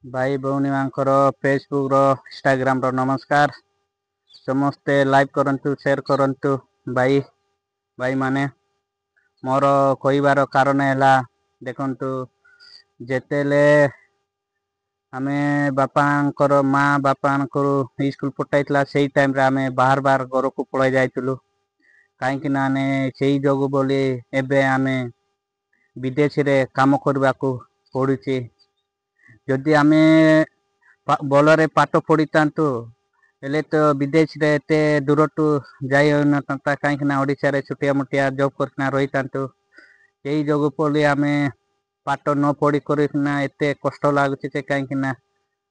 भाई भौणी मांकर फेसबुक रो इंस्टाग्राम रो नमस्कार। समस्ते लाइक करंतु शेयर करंतु भाई भाई माने मोर कहबार कारण है देखंतु जेतेले आमे बापांकर माँ बापांकर स्कूल पठाइतला सेई टाइम रे आमे बाहर बाहर घर को पळाई जाइतलु काहेकि ना सेई जोगु बोली एबे आमे विदेश रे काम करबा को पड़ुची। जदि आमे भलरे पाठ पढ़ी तांतु हेले तो विदेश रे एते दूर टू जाई न तांता काहेकि ना ओडिसा रे छुटिया मुटिया जॉब करना रही तांतु यही जोगु पड़ी आमे पाठ न पढ़ी करना एते कष्ट लागुची से काहेकि ना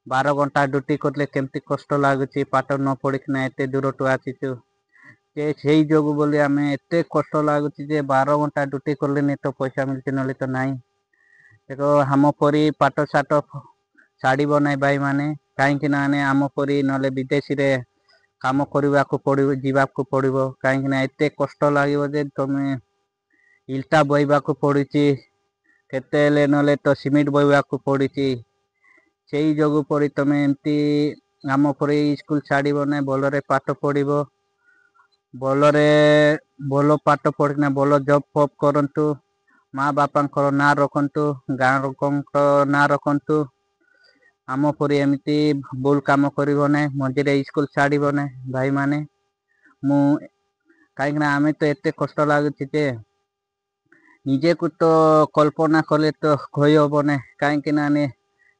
12 घंटा ड्यूटी करले केमती कष्ट लागुची पाठ न पढ़िकना एते दूर टू आसीचु से जोगु बोली आमे एते कष्ट लागुची जे 12 घंटा ड्यूटी करले नहीं तो पैसा मिलची नले तो नहीं। देखो हम परी पाठ साठ छाड़ब ना भाई माने कहीं आम परी ना विदेशी रे काम करने को पड़ो जावाक पड़ो कहीं एत कष्ट लगे जे तुम्हें इल्टा बोईबा को पड़ी केते ना तो सीमेंट बोईबा को पड़ी से जोगु पड़ी तुम्हें एमती आम परी स्कूल छाड़ब ना भलरे पाठ पढ़ो भलरे भल पाठ पढ़ना भल जॉब फॉब करंतु माँ बापा ना रखंतु गाँ लोक ना रखंतु आम परी एमती भूल काम करिबो ना मझे स्कूल छाड़ब ना भाई माने मु कहीं आमे तो एते कष्ट लगुच निजे को तो कल्पना कले तो कही हम ना कहीं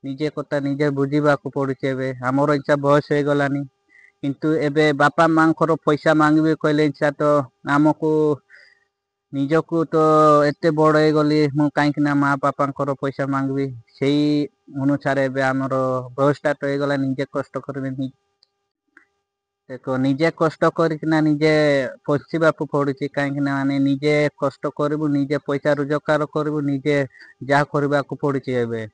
निजे कथा निजे बुझा पड़े आमर इच्छा बयस हो गलानी किंतु एबे बापा माँ पैसा मांगे कहले इच्छा तो आमको निजको तो एते बड़ हो गली मु कहीं माँ बापा पैसा मांगबी से अनुसार एबे आमर बयसटा तो होगला निजे कष्ट कर देखो निजे कष्ट करना निजे पोषा पड़ी कहीं माने निजे कष्ट करू निजे पैसा रोजगार करू निजे जहाँ करने को पड़ी एबे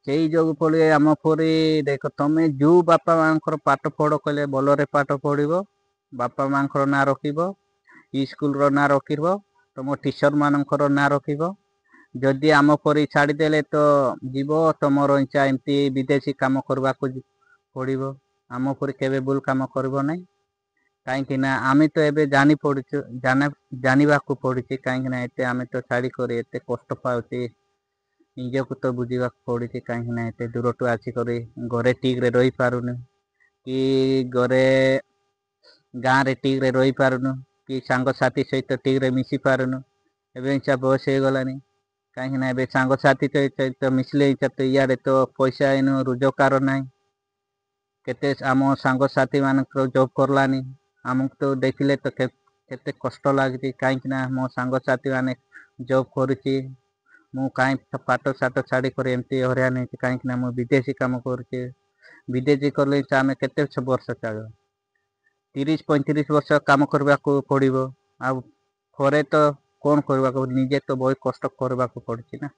से जो पड़े आम परी देख तुम्हें जो बापा माँ पाठ पढ़ कहले भलरे पाठ पढ़ो बापा माँ ना रखिब स्कूल रो ना रखिब तुम टीचर मानकर ना रखिब जदि आम परी छाड़देले तो जीव तुम इच्छा एमती विदेशी कम करने को पड़ो आम परी केबे भूल कम करब ना कहीं आम तो ये जानी पड़ू जानवा को पड़ी कहीं एते आम तो छाड़ी कर एते कष्ट पाऊँ निजे को तो बुझा पड़ी कहीं एते दूर टू आसिक घरे ठीक रे रही पारुन कि घरे गाँव रे ठीक रे रही पारुन कि सांगसाथी सहित ठीक रे मिसी पारुन एवं इच्छा बयस हो गलानी कहीं सांगसाथी सहित मिसले इच्छा तो इे तो पैसा इन रोजगार ना केते आम सांगसाथी मान जॉब करलानी आमको तो देखले तो केते कष्ट लगे कहीं मो सांगसाथी मैंने जॉब करुच्ची मु कहीं पाठ साठ छाड़ी कर एमती हरियाण नहीं कहीं मु विदेशी कम करुच्ची विदेशी कले आम केते वर्ष चल 30-35 वर्ष काम करने को पड़ो आ तो कौन करने को निजे तो बहुत कष्ट करने को पड़ी ना।